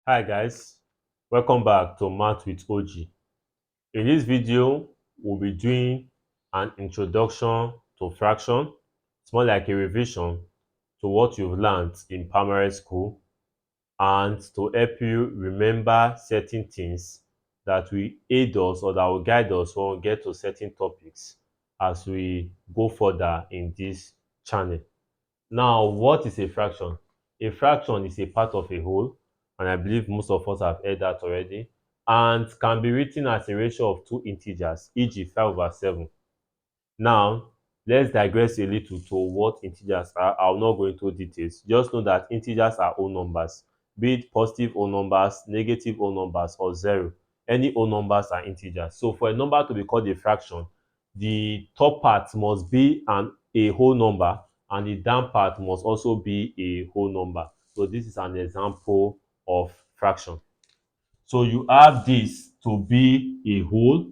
Hi guys, welcome back to Math with OG. In this video, we'll be doing an introduction to fraction. It's more like a revision to what you've learned in primary school and to help you remember certain things that will aid us or that will guide us when we get to certain topics as we go further in this channel. Now, what is a fraction? A fraction is a part of a whole, and I believe most of us have heard that already, and can be written as a ratio of two integers, e.g. 5/7. Now, let's digress a little to what integers are. I will not go into details. Just know that integers are whole numbers, be it positive whole numbers, negative whole numbers, or zero. Any whole numbers are integers. So for a number to be called a fraction, the top part must be a whole number, and the down part must also be a whole number. So this is an example of fraction. So you have this to be a whole,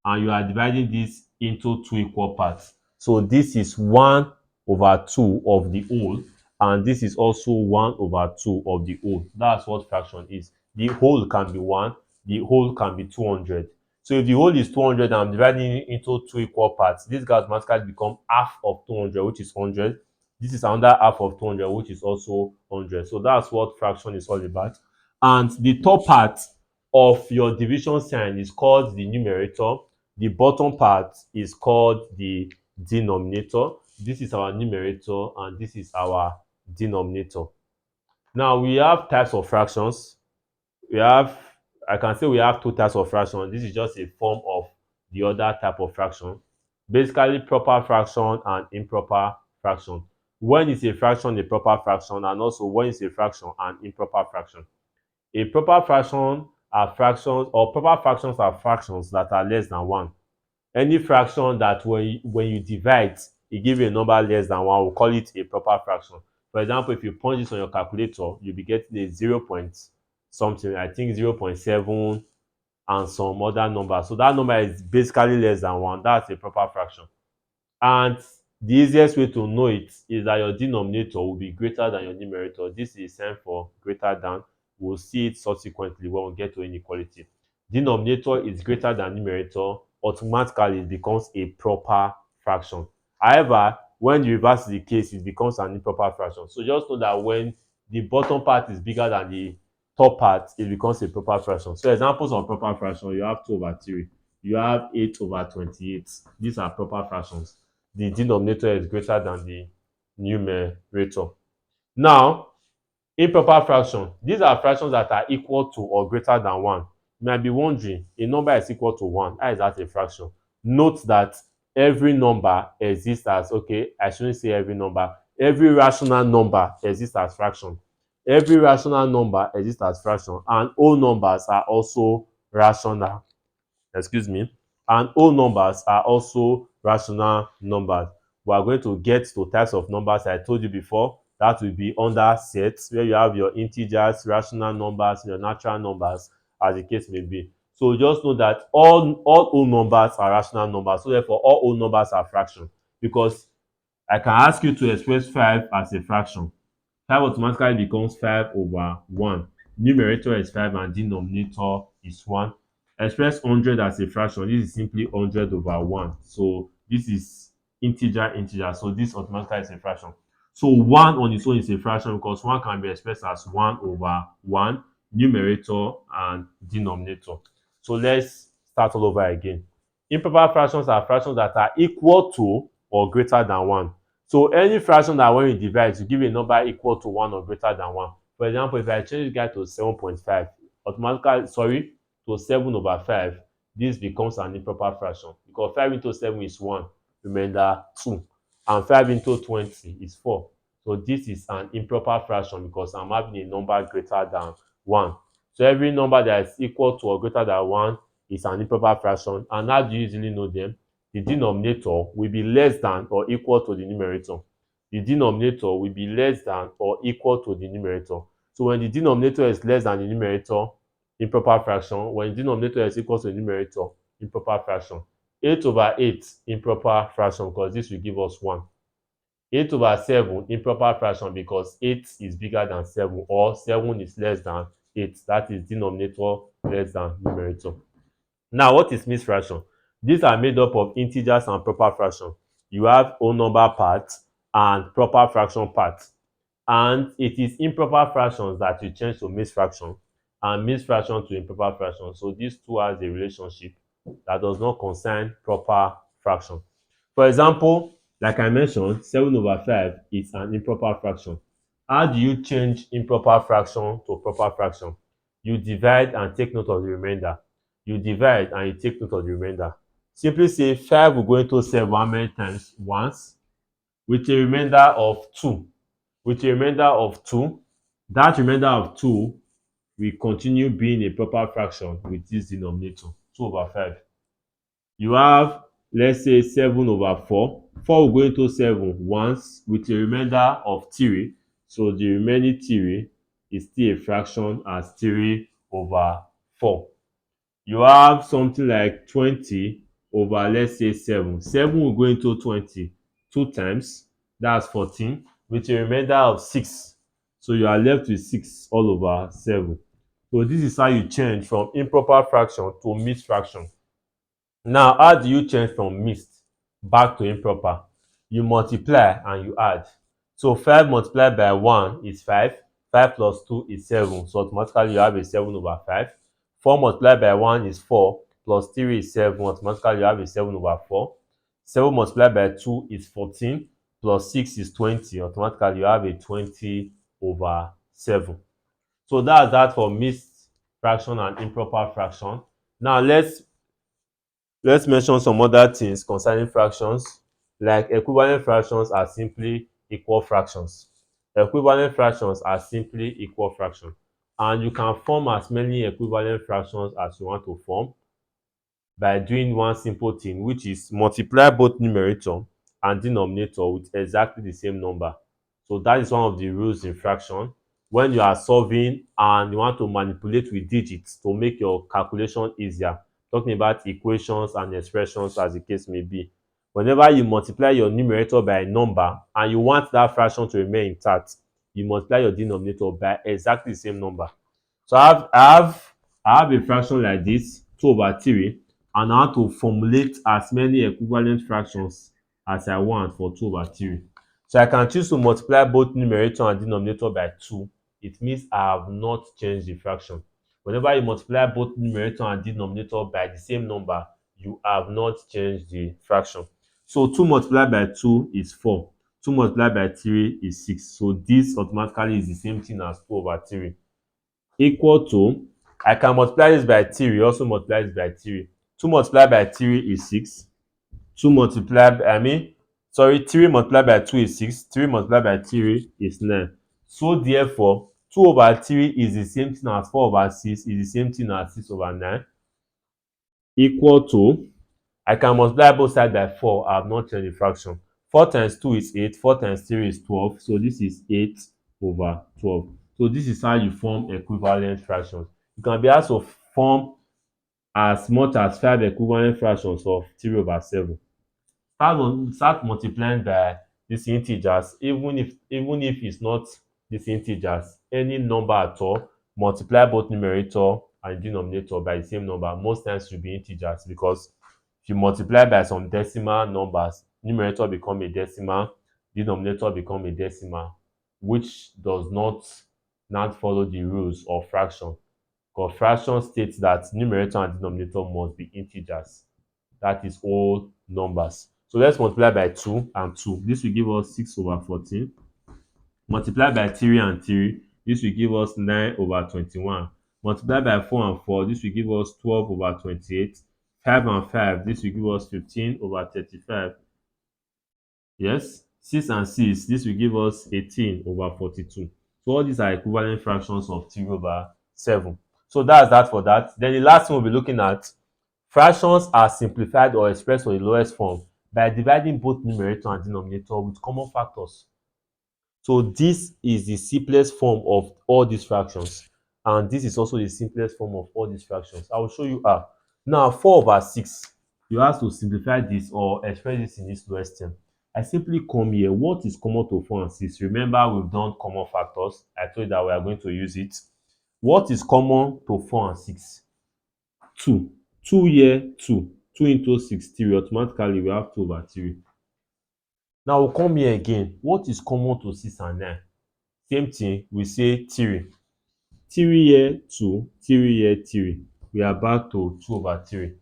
and you are dividing this into two equal parts. So this is 1/2 of the whole, and this is also 1/2 of the whole. That's what fraction is. The whole can be 1, the whole can be 200. So if the whole is 200 and I'm dividing it into two equal parts, this guy automatically become half of 200, which is 100. This is another half of 200, which is also 100. So that's what fraction is all about. And the top part of your division sign is called the numerator. The bottom part is called the denominator. This is our numerator and this is our denominator. Now we have types of fractions. I can say we have two types of fractions. This is just a form of the other type of fraction. Basically proper fraction and improper fraction. When it's a fraction, a proper fraction, and also when it's a fraction, an improper fraction. A proper fraction are fractions, or proper fractions are fractions that are less than 1. Any fraction that when you divide, e give you a number less than 1, we'll call it a proper fraction. For example, if you punch this on your calculator, you'll be getting a 0 point something, I think 0.7 and some other number. So that number is basically less than 1. That's a proper fraction. And the easiest way to know it is that your denominator will be greater than your numerator. This is a sign for greater than. We'll see it subsequently when we get to inequality. Denominator is greater than numerator, automatically it becomes a proper fraction. However, when the reverse is the case, it becomes an improper fraction. So just know that when the bottom part is bigger than the top part, it becomes a proper fraction. So examples of proper fraction, you have 2/3, you have 8/28. These are proper fractions. The denominator is greater than the numerator. Now, improper fraction. These are fractions that are equal to or greater than 1. You might be wondering, a number is equal to 1. How is that a fraction? Note that every number exists as, okay, I shouldn't say every number. Every rational number exists as fraction. Every rational number exists as fraction, and whole numbers are also rational. Excuse me. And whole numbers are also rational numbers. We are going to get to types of numbers I told you before. That will be under sets, where you have your integers, rational numbers, your natural numbers, as the case may be. So just know that all whole numbers are rational numbers. So therefore, all whole numbers are fractions. Because I can ask you to express 5 as a fraction. 5 automatically becomes 5/1. Numerator is 5 and denominator is 1. Express 100 as a fraction. This is simply 100/1. So this is integer. So this automatically is a fraction. So 1 on its own is a fraction because 1 can be expressed as 1/1, numerator and denominator. So let's start all over again. Improper fractions are fractions that are equal to or greater than 1. So any fraction that when you divide, you give a number equal to 1 or greater than 1. For example, if I change this guy to 7.5, automatically, to 7/5, this becomes an improper fraction because 5 into 7 is 1, remainder 2, and 5 into 20 is 4. So this is an improper fraction because I'm having a number greater than 1. So every number that is equal to or greater than 1 is an improper fraction. And how do you usually know them? The denominator will be less than or equal to the numerator. The denominator will be less than or equal to the numerator. So when the denominator is less than the numerator, improper fraction. When the denominator is equal to the numerator, improper fraction. 8/8, improper fraction, because this will give us 1. 8/7, improper fraction, because 8 is bigger than 7, or 7 is less than 8. That is denominator less than numerator. Now, what is mixed fraction? These are made up of integers and proper fraction. You have whole number part and proper fraction part. And it is improper fractions that you change to mixed fraction and mixed fraction to improper fraction. So these two has a relationship that does not concern proper fraction. For example, like I mentioned, 7/5 is an improper fraction. How do you change improper fraction to proper fraction? You divide and take note of the remainder. You divide and you take note of the remainder. Simply say 5 will go into 7 how many times? Once, with a remainder of 2. With a remainder of 2, that remainder of 2 will continue being a proper fraction with this denominator, 2/5. You have, let's say, 7/4. 4 will go into 7 once with a remainder of 3. So the remaining 3 is still a fraction as 3/4. You have something like 20 over, let's say, 7. 7 will go into 20 two times, that's 14, with a remainder of 6. So you are left with 6/7. So this is how you change from improper fraction to mixed fraction. Now, how do you change from mixed back to improper? You multiply and you add. So 5 multiplied by 1 is 5. 5 plus 2 is 7. So automatically you have a 7/5. 4 multiplied by 1 is 4. Plus 3 is 7. Automatically you have a 7/4. 7 multiplied by 2 is 14. Plus 6 is 20. Automatically you have a 20/7. So that's that for mixed fraction and improper fraction. Now let's mention some other things concerning fractions. Like equivalent fractions are simply equal fractions. Equivalent fractions are simply equal fractions. And you can form as many equivalent fractions as you want to form by doing one simple thing, which is multiply both numerator and denominator with exactly the same number. So that is one of the rules in fraction. When you are solving and you want to manipulate with digits to make your calculation easier, talking about equations and expressions as the case may be. Whenever you multiply your numerator by a number and you want that fraction to remain intact, you multiply your denominator by exactly the same number. So I have a fraction like this, 2/3, and I want to formulate as many equivalent fractions as I want for 2/3. So I can choose to multiply both numerator and denominator by 2. It means I have not changed the fraction. Whenever you multiply both numerator and denominator by the same number, you have not changed the fraction. So 2 multiplied by 2 is 4. 2 multiplied by 3 is 6. So this automatically is the same thing as 2/3. Equal to, I can multiply this by 3, also multiply this by 3. 2 multiplied by 3 is 6. 2 multiplied, 3 multiplied by 2 is 6. 3 multiplied by 3 is 9. So therefore, 2/3 is the same thing as 4/6, is the same thing as 6/9. Equal to, I can multiply both sides by 4. I have not changed the fraction. 4 times 2 is 8. 4 times 3 is 12. So this is 8/12. So this is how you form equivalent fractions. You can be asked to form as much as 5 equivalent fractions of 3/7. Start multiplying by these integers, even if it's not these integers, any number at all, multiply both numerator and denominator by the same number. Most times will be integers, because if you multiply by some decimal numbers, numerator become a decimal, denominator become a decimal, which does not follow the rules of fraction, because fraction states that numerator and denominator must be integers, that is whole numbers. So let's multiply by 2 and 2. This will give us 6/14. Multiply by 3 and 3. This will give us 9/21. Multiply by 4 and 4. This will give us 12/28. 5 and 5. This will give us 15/35. Yes. 6 and 6. This will give us 18/42. So all these are equivalent fractions of 3/7. So that's that for that. Then the last one we'll be looking at, fractions are simplified or expressed for the lowest form by dividing both numerator and denominator with common factors. So this is the simplest form of all these fractions, and this is also the simplest form of all these fractions. I will show you how. Now 4/6, you have to simplify this or express this in its lowest term. I simply come here. What is common to 4 and 6? Remember, we've done common factors. I told you that we are going to use it. What is common to 4 and 6? 2. 2 here, 2. 2 into 6, 3. Automatically, we have 2 over 3. Now, we'll come here again. What is common to 6 and 9? Same thing, we say 3. 3 here, 2. 3 here, 3. We are back to 2 over 3.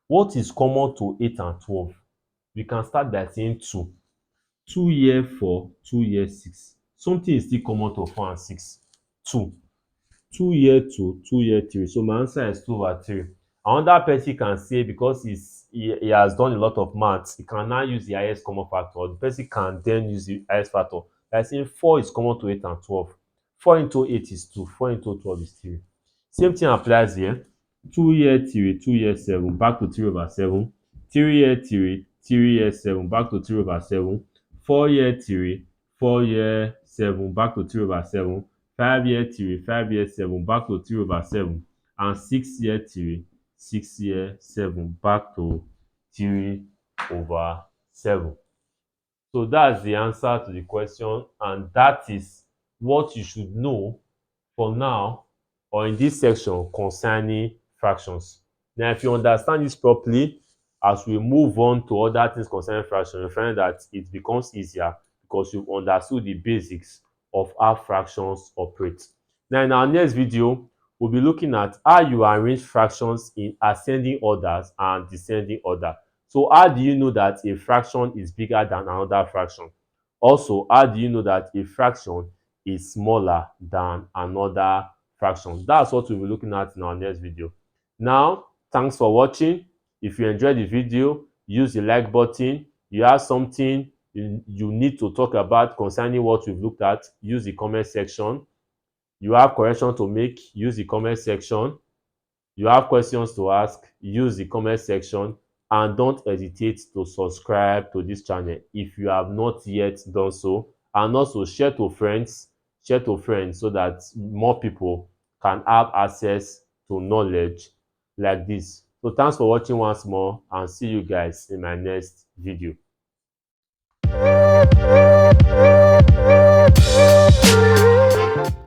What is common to 8 and 12? We can start by saying 2. 2 here, 4. 2 here, 6. Something is still common to 4 and 6. 2. 2 here, 2. 2 here, 3. So my answer is 2 over 3. Another person can say, because he has done a lot of maths, he can now use the highest common factor. The person can then use the highest factor. Like saying 4 is common to 8 and 12. 4 into 8 is 2. 4 into 12 is 3. Same thing applies here. 2 here, 3. 2 here, 7. Back to 3 over 7. 3 here, 3. 3 here, 7. Back to 3 over 7. 4 here, 3. 4 here, 7. Back to 3 over 7. 5 here, 3. 5 here, 7. Back to 3 over 7. And 6 here, 3. 6 here, 7. Back to 3 over 7. So that's the answer to the question, and that is what you should know for now or in this section concerning fractions. Now, if you understand this properly, as we move on to other things concerning fractions, you find that it becomes easier because you've understood the basics of how fractions operate. Now, in our next video, we'll be looking at how you arrange fractions in ascending orders and descending order. So how do you know that a fraction is bigger than another fraction? Also, how do you know that a fraction is smaller than another fraction? That's what we'll be looking at in our next video. Now, thanks for watching. If you enjoyed the video, use the like button. You have something you need to talk about concerning what we've looked at, use the comment section. You have correction to make, use the comment section. You have questions to ask, use the comment section. And don't hesitate to subscribe to this channel if you have not yet done so. And also share to friends so that more people can have access to knowledge like this. So thanks for watching once more, and see you guys in my next video.